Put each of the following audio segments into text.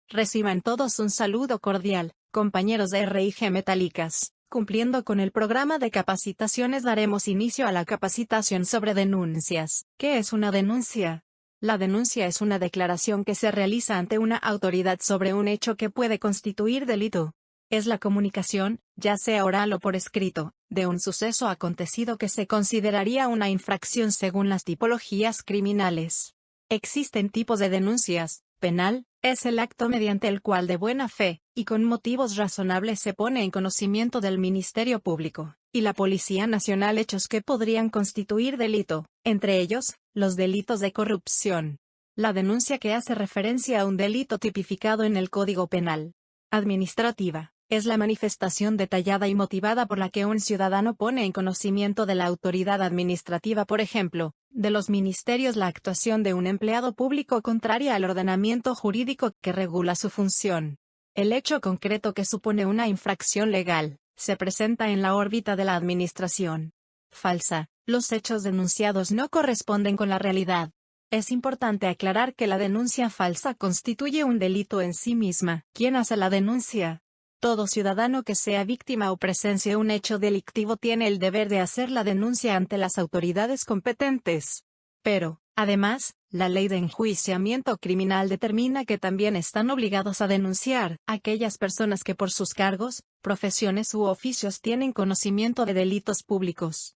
Reciban todos un saludo cordial, compañeros de RIG Metálicas. Cumpliendo con el programa de capacitaciones daremos inicio a la capacitación sobre denuncias. ¿Qué es una denuncia? La denuncia es una declaración que se realiza ante una autoridad sobre un hecho que puede constituir delito. Es la comunicación, ya sea oral o por escrito, de un suceso acontecido que se consideraría una infracción según las tipologías criminales. Existen tipos de denuncias. Penal, es el acto mediante el cual de buena fe, y con motivos razonables se pone en conocimiento del Ministerio Público, y la Policía Nacional hechos que podrían constituir delito, entre ellos, los delitos de corrupción. La denuncia que hace referencia a un delito tipificado en el Código Penal. Administrativa. Es la manifestación detallada y motivada por la que un ciudadano pone en conocimiento de la autoridad administrativa, por ejemplo, de los ministerios, la actuación de un empleado público contraria al ordenamiento jurídico que regula su función. El hecho concreto que supone una infracción legal, se presenta en la órbita de la administración. Falsa. Los hechos denunciados no corresponden con la realidad. Es importante aclarar que la denuncia falsa constituye un delito en sí misma. ¿Quién hace la denuncia? Todo ciudadano que sea víctima o presencie un hecho delictivo tiene el deber de hacer la denuncia ante las autoridades competentes. Pero, además, la ley de enjuiciamiento criminal determina que también están obligados a denunciar aquellas personas que por sus cargos, profesiones u oficios tienen conocimiento de delitos públicos.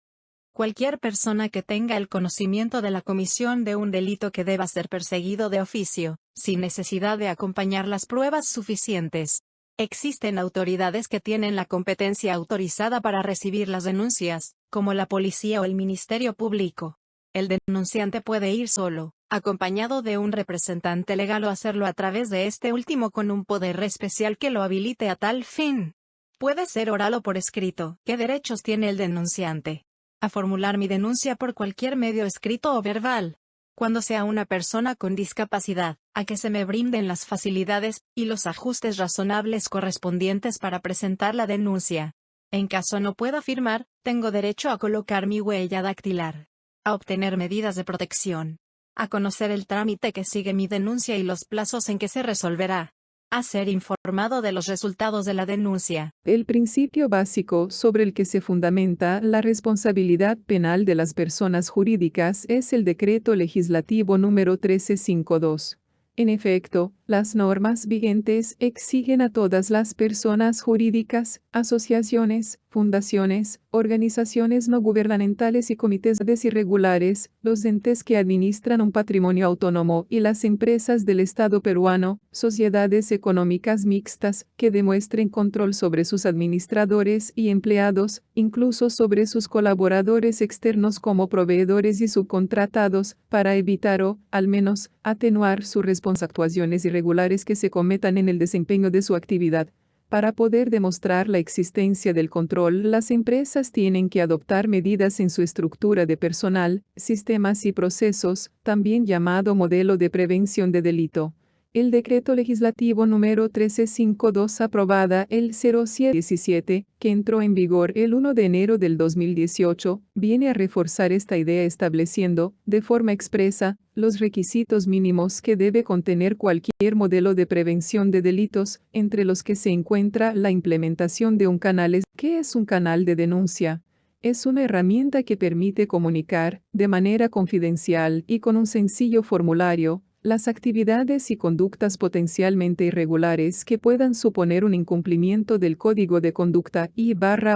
Cualquier persona que tenga el conocimiento de la comisión de un delito que deba ser perseguido de oficio, sin necesidad de acompañar las pruebas suficientes. Existen autoridades que tienen la competencia autorizada para recibir las denuncias, como la policía o el Ministerio Público. El denunciante puede ir solo, acompañado de un representante legal o hacerlo a través de este último con un poder especial que lo habilite a tal fin. Puede ser oral o por escrito. ¿Qué derechos tiene el denunciante? A formular mi denuncia por cualquier medio escrito o verbal. Cuando sea una persona con discapacidad, a que se me brinden las facilidades y los ajustes razonables correspondientes para presentar la denuncia. En caso no pueda firmar, tengo derecho a colocar mi huella dactilar. A obtener medidas de protección. A conocer el trámite que sigue mi denuncia y los plazos en que se resolverá. A ser informado de los resultados de la denuncia. El principio básico sobre el que se fundamenta la responsabilidad penal de las personas jurídicas es el Decreto Legislativo número 1352. En efecto, las normas vigentes exigen a todas las personas jurídicas, asociaciones, fundaciones, organizaciones no gubernamentales y comités irregulares, los entes que administran un patrimonio autónomo y las empresas del Estado peruano, sociedades económicas mixtas, que demuestren control sobre sus administradores y empleados, incluso sobre sus colaboradores externos como proveedores y subcontratados, para evitar o, al menos, atenuar sus actuaciones irregulares que se cometan en el desempeño de su actividad. Para poder demostrar la existencia del control, las empresas tienen que adoptar medidas en su estructura de personal, sistemas y procesos, también llamado modelo de prevención de delito. El Decreto Legislativo número 1352 aprobada el 0717, que entró en vigor el 1 de enero del 2018, viene a reforzar esta idea estableciendo, de forma expresa, los requisitos mínimos que debe contener cualquier modelo de prevención de delitos, entre los que se encuentra la implementación de un canal. ¿Qué es un canal de denuncia? Es una herramienta que permite comunicar, de manera confidencial y con un sencillo formulario, las actividades y conductas potencialmente irregulares que puedan suponer un incumplimiento del Código de Conducta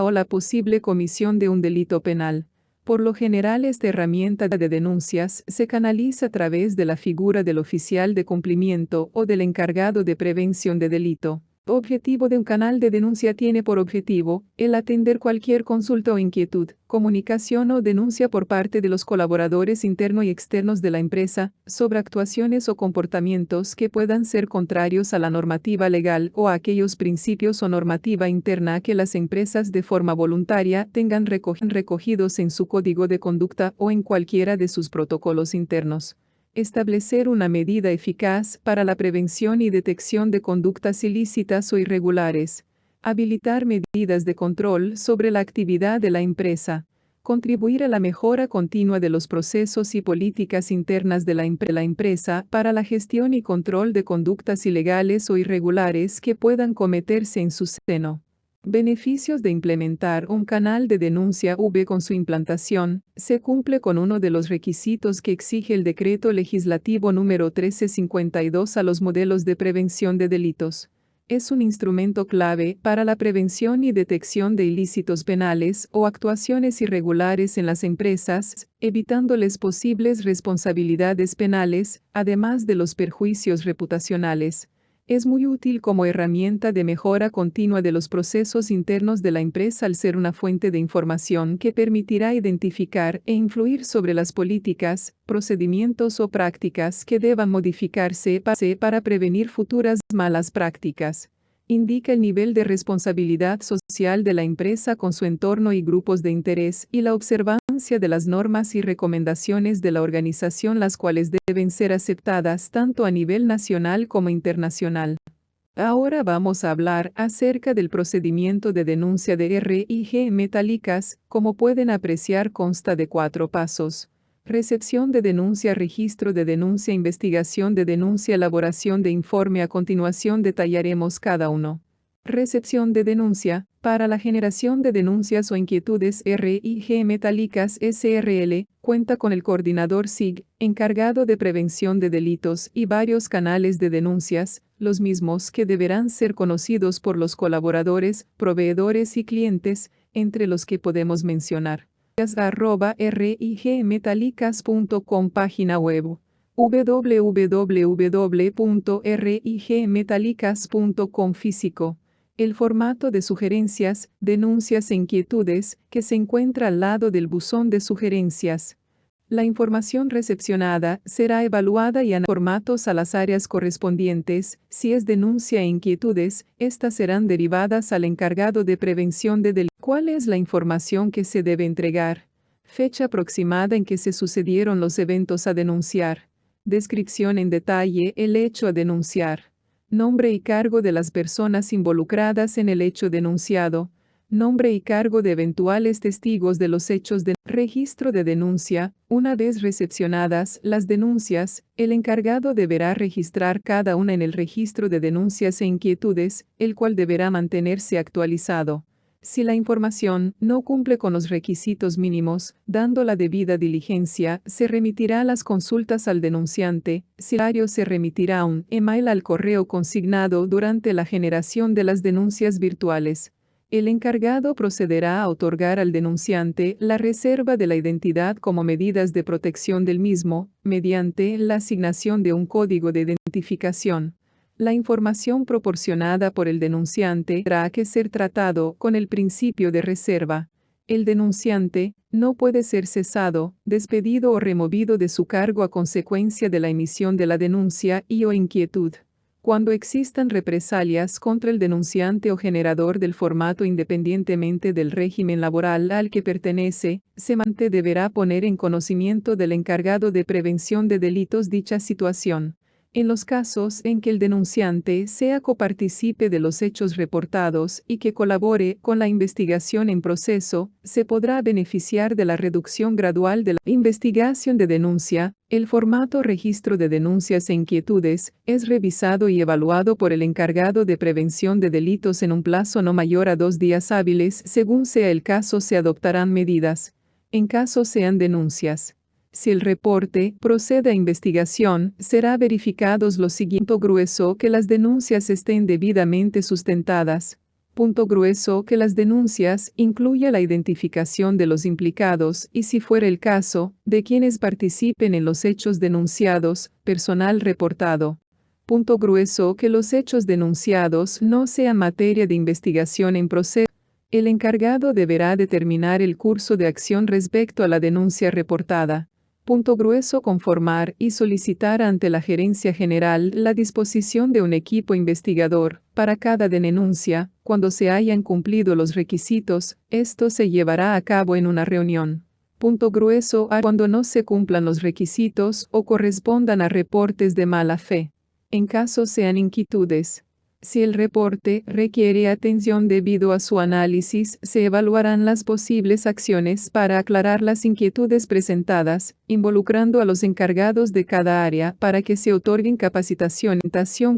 o la posible comisión de un delito penal. Por lo general, esta herramienta de denuncias se canaliza a través de la figura del oficial de cumplimiento o del encargado de prevención de delito. Objetivo de un canal de denuncia tiene por objetivo el atender cualquier consulta o inquietud, comunicación o denuncia por parte de los colaboradores internos y externos de la empresa sobre actuaciones o comportamientos que puedan ser contrarios a la normativa legal o a aquellos principios o normativa interna que las empresas de forma voluntaria tengan recogidos en su código de conducta o en cualquiera de sus protocolos internos. Establecer una medida eficaz para la prevención y detección de conductas ilícitas o irregulares. Habilitar medidas de control sobre la actividad de la empresa. Contribuir a la mejora continua de los procesos y políticas internas de la empresa para la gestión y control de conductas ilegales o irregulares que puedan cometerse en su seno. Beneficios de implementar un canal de denuncia V. Con su implantación, se cumple con uno de los requisitos que exige el Decreto Legislativo número 1352 a los modelos de prevención de delitos. Es un instrumento clave para la prevención y detección de ilícitos penales o actuaciones irregulares en las empresas, evitándoles posibles responsabilidades penales, además de los perjuicios reputacionales. Es muy útil como herramienta de mejora continua de los procesos internos de la empresa al ser una fuente de información que permitirá identificar e influir sobre las políticas, procedimientos o prácticas que deban modificarse para prevenir futuras malas prácticas. Indica el nivel de responsabilidad social de la empresa con su entorno y grupos de interés y la observancia de las normas y recomendaciones de la organización, las cuales deben ser aceptadas tanto a nivel nacional como internacional. Ahora vamos a hablar acerca del procedimiento de denuncia de RIG Metálicas. Como pueden apreciar, consta de 4 pasos. Recepción de denuncia, registro de denuncia, investigación de denuncia, elaboración de informe. A continuación detallaremos cada uno. Recepción de denuncia. Para la generación de denuncias o inquietudes, RIG Metálicas SRL cuenta con el coordinador SIG, encargado de prevención de delitos, y varios canales de denuncias, los mismos que deberán ser conocidos por los colaboradores, proveedores y clientes, entre los que podemos mencionar. @rigmetalicas.com. Página web www.rigmetalicas.com. Físico. El formato de sugerencias, denuncias e inquietudes, que se encuentra al lado del buzón de sugerencias. La información recepcionada será evaluada y en formatos a las áreas correspondientes. Si es denuncia e inquietudes, estas serán derivadas al encargado de prevención de delitos. ¿Cuál es la información que se debe entregar? Fecha aproximada en que se sucedieron los eventos a denunciar. Descripción en detalle el hecho a denunciar. Nombre y cargo de las personas involucradas en el hecho denunciado. Nombre y cargo de eventuales testigos de los hechos de registro de denuncia. Una vez recepcionadas las denuncias, el encargado deberá registrar cada una en el registro de denuncias e inquietudes, el cual deberá mantenerse actualizado. Si la información no cumple con los requisitos mínimos, dando la debida diligencia, se remitirá las consultas al denunciante. Si se remitirá un email al correo consignado durante la generación de las denuncias virtuales. El encargado procederá a otorgar al denunciante la reserva de la identidad como medidas de protección del mismo, mediante la asignación de un código de identificación. La información proporcionada por el denunciante tendrá que ser tratado con el principio de reserva. El denunciante no puede ser cesado, despedido o removido de su cargo a consecuencia de la emisión de la denuncia y/o inquietud. Cuando existan represalias contra el denunciante o generador del formato, independientemente del régimen laboral al que pertenece, se deberá poner en conocimiento del encargado de prevención de delitos dicha situación. En los casos en que el denunciante sea copartícipe de los hechos reportados y que colabore con la investigación en proceso, se podrá beneficiar de la reducción gradual de la investigación de denuncia. El formato registro de denuncias e inquietudes es revisado y evaluado por el encargado de prevención de delitos en un plazo no mayor a 2 días hábiles. Según sea el caso, se adoptarán medidas. En caso sean denuncias. Si el reporte procede a investigación, será verificados lo siguiente. Grueso, que las denuncias estén debidamente sustentadas. Punto grueso, que las denuncias incluya la identificación de los implicados y, si fuera el caso, de quienes participen en los hechos denunciados, personal reportado. Punto grueso, que los hechos denunciados no sean materia de investigación en proceso. El encargado deberá determinar el curso de acción respecto a la denuncia reportada. Punto grueso, conformar y solicitar ante la Gerencia General la disposición de un equipo investigador para cada denuncia. Cuando se hayan cumplido los requisitos, esto se llevará a cabo en una reunión. Punto grueso, cuando no se cumplan los requisitos o correspondan a reportes de mala fe. En caso sean inquietudes. Si el reporte requiere atención debido a su análisis, se evaluarán las posibles acciones para aclarar las inquietudes presentadas, involucrando a los encargados de cada área para que se otorguen capacitación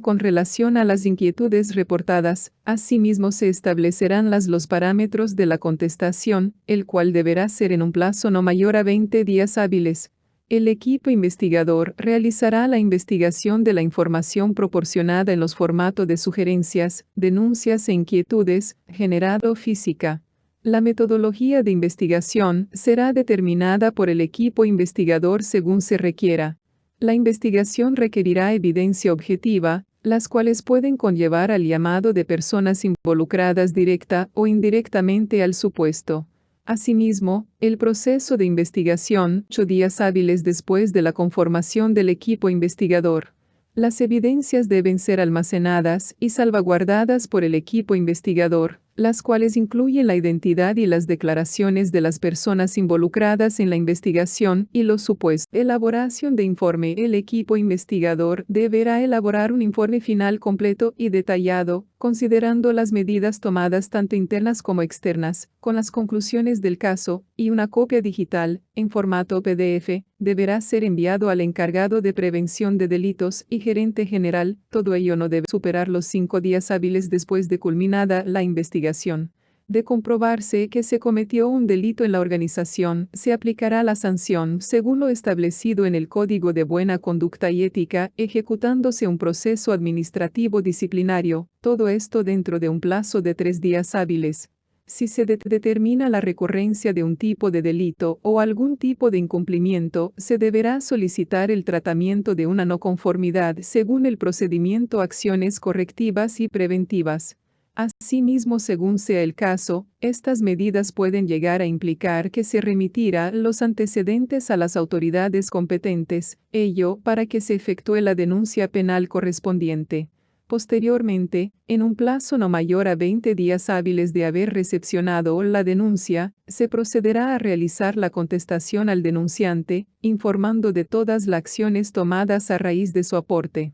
con relación a las inquietudes reportadas. Asimismo, se establecerán los parámetros de la contestación, el cual deberá ser en un plazo no mayor a 20 días hábiles. El equipo investigador realizará la investigación de la información proporcionada en los formatos de sugerencias, denuncias e inquietudes, generado física. La metodología de investigación será determinada por el equipo investigador según se requiera. La investigación requerirá evidencia objetiva, las cuales pueden conllevar al llamado de personas involucradas directa o indirectamente al supuesto. Asimismo, el proceso de investigación, 8 días hábiles después de la conformación del equipo investigador. Las evidencias deben ser almacenadas y salvaguardadas por el equipo investigador, las cuales incluyen la identidad y las declaraciones de las personas involucradas en la investigación y los supuestos. Elaboración de informe. El equipo investigador deberá elaborar un informe final completo y detallado, considerando las medidas tomadas tanto internas como externas, con las conclusiones del caso, y una copia digital, en formato PDF, deberá ser enviado al encargado de prevención de delitos y gerente general. Todo ello no debe superar los 5 días hábiles después de culminada la investigación. De comprobarse que se cometió un delito en la organización, se aplicará la sanción según lo establecido en el Código de Buena Conducta y Ética, ejecutándose un proceso administrativo disciplinario, todo esto dentro de un plazo de 3 días hábiles. Si se determina la recurrencia de un tipo de delito o algún tipo de incumplimiento, se deberá solicitar el tratamiento de una no conformidad según el procedimiento acciones correctivas y preventivas. Asimismo, según sea el caso, estas medidas pueden llegar a implicar que se remitirá los antecedentes a las autoridades competentes, ello para que se efectúe la denuncia penal correspondiente. Posteriormente, en un plazo no mayor a 20 días hábiles de haber recepcionado la denuncia, se procederá a realizar la contestación al denunciante, informando de todas las acciones tomadas a raíz de su aporte.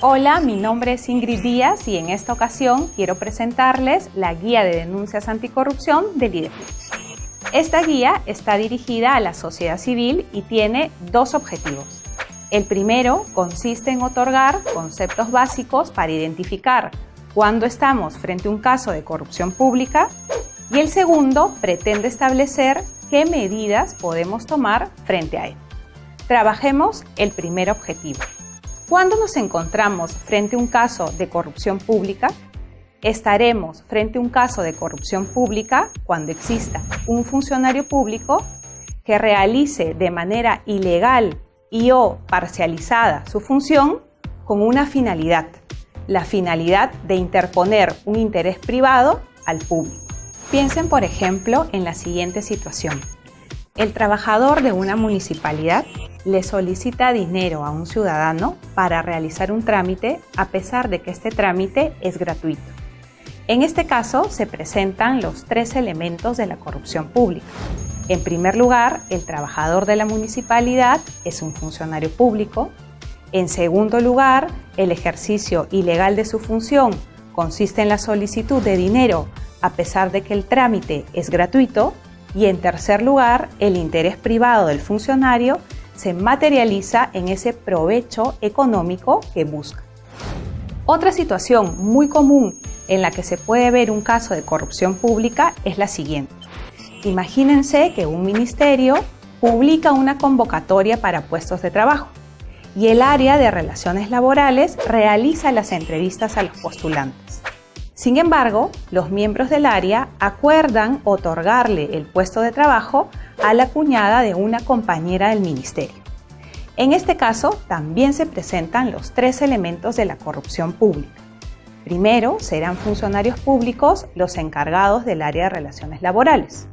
Hola, mi nombre es Ingrid Díaz y en esta ocasión quiero presentarles la Guía de Denuncias Anticorrupción del IDEFUT. Esta guía está dirigida a la sociedad civil y tiene 2 objetivos. El primero consiste en otorgar conceptos básicos para identificar cuándo estamos frente a un caso de corrupción pública y el segundo pretende establecer qué medidas podemos tomar frente a él. Trabajemos el primer objetivo. Cuando nos encontramos frente a un caso de corrupción pública, estaremos frente a un caso de corrupción pública cuando exista un funcionario público que realice de manera ilegal y o parcializada su función con una finalidad, la finalidad de interponer un interés privado al público. Piensen, por ejemplo, en la siguiente situación. El trabajador de una municipalidad le solicita dinero a un ciudadano para realizar un trámite a pesar de que este trámite es gratuito. En este caso se presentan los 3 elementos de la corrupción pública. En primer lugar, el trabajador de la municipalidad es un funcionario público. En segundo lugar, el ejercicio ilegal de su función consiste en la solicitud de dinero a pesar de que el trámite es gratuito. Y en tercer lugar, el interés privado del funcionario se materializa en ese provecho económico que busca. Otra situación muy común en la que se puede ver un caso de corrupción pública es la siguiente. Imagínense que un ministerio publica una convocatoria para puestos de trabajo y el área de relaciones laborales realiza las entrevistas a los postulantes. Sin embargo, los miembros del área acuerdan otorgarle el puesto de trabajo a la cuñada de una compañera del ministerio. En este caso, también se presentan los 3 elementos de la corrupción pública. Primero, serán funcionarios públicos los encargados del área de relaciones laborales.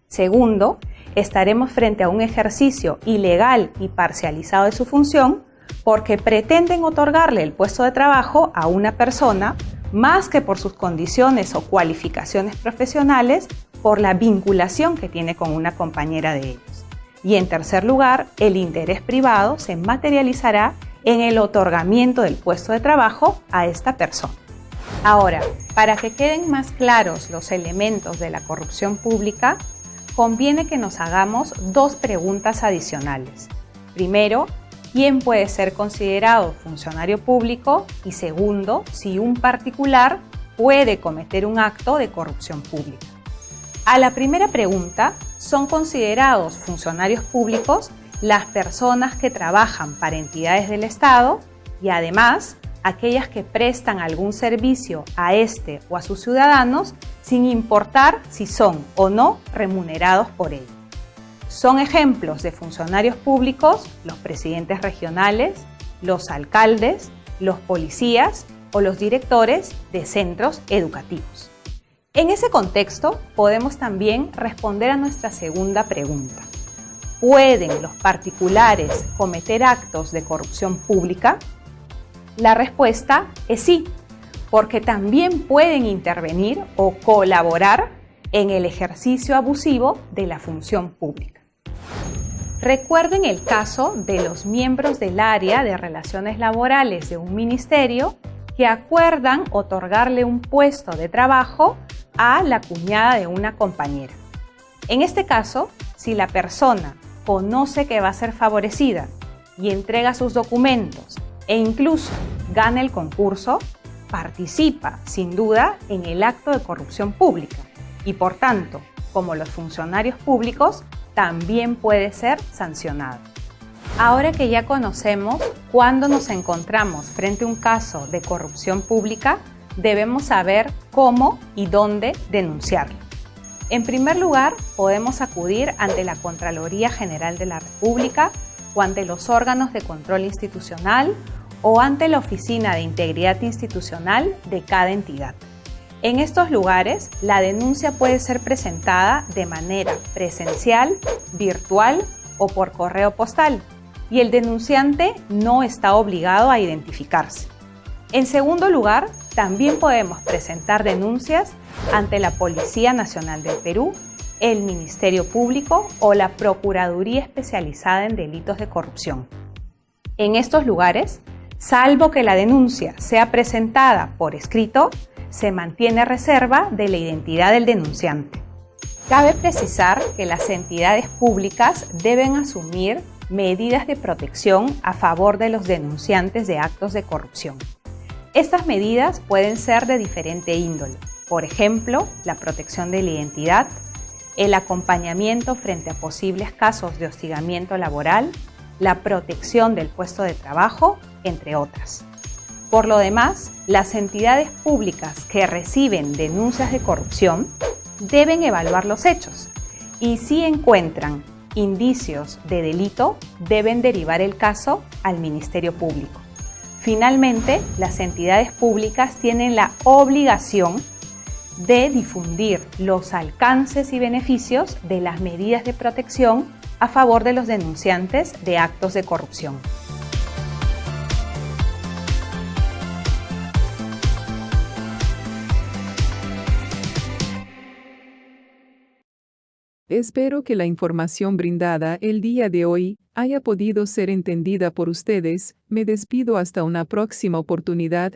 Segundo, estaremos frente a un ejercicio ilegal y parcializado de su función porque pretenden otorgarle el puesto de trabajo a una persona más que por sus condiciones o cualificaciones profesionales, por la vinculación que tiene con una compañera de ellos. Y en tercer lugar, el interés privado se materializará en el otorgamiento del puesto de trabajo a esta persona. Ahora, para que queden más claros los elementos de la corrupción pública, conviene que nos hagamos dos preguntas adicionales. Primero, ¿quién puede ser considerado funcionario público? Y segundo, si un particular puede cometer un acto de corrupción pública. A la primera pregunta, son considerados funcionarios públicos las personas que trabajan para entidades del Estado y además aquellas que prestan algún servicio a este o a sus ciudadanos sin importar si son o no remunerados por ello. Son ejemplos de funcionarios públicos los presidentes regionales, los alcaldes, los policías o los directores de centros educativos. En ese contexto, podemos también responder a nuestra segunda pregunta. ¿Pueden los particulares cometer actos de corrupción pública? La respuesta es sí, porque también pueden intervenir o colaborar en el ejercicio abusivo de la función pública. Recuerden el caso de los miembros del área de relaciones laborales de un ministerio que acuerdan otorgarle un puesto de trabajo a la cuñada de una compañera. En este caso, si la persona conoce que va a ser favorecida y entrega sus documentos e incluso gana el concurso, participa sin duda en el acto de corrupción pública y por tanto, como los funcionarios públicos, también puede ser sancionado. Ahora que ya conocemos cuándo nos encontramos frente a un caso de corrupción pública, debemos saber cómo y dónde denunciarlo. En primer lugar, podemos acudir ante la Contraloría General de la República o ante los órganos de control institucional o ante la Oficina de Integridad Institucional de cada entidad. En estos lugares, la denuncia puede ser presentada de manera presencial, virtual o por correo postal, y el denunciante no está obligado a identificarse. En segundo lugar, también podemos presentar denuncias ante la Policía Nacional del Perú, el Ministerio Público o la Procuraduría Especializada en Delitos de Corrupción. En estos lugares, salvo que la denuncia sea presentada por escrito, se mantiene reserva de la identidad del denunciante. Cabe precisar que las entidades públicas deben asumir medidas de protección a favor de los denunciantes de actos de corrupción. Estas medidas pueden ser de diferente índole, por ejemplo, la protección de la identidad, el acompañamiento frente a posibles casos de hostigamiento laboral, la protección del puesto de trabajo, entre otras. Por lo demás, las entidades públicas que reciben denuncias de corrupción deben evaluar los hechos y si encuentran indicios de delito, deben derivar el caso al Ministerio Público. Finalmente, las entidades públicas tienen la obligación de difundir los alcances y beneficios de las medidas de protección a favor de los denunciantes de actos de corrupción. Espero que la información brindada el día de hoy haya podido ser entendida por ustedes. Me despido hasta una próxima oportunidad.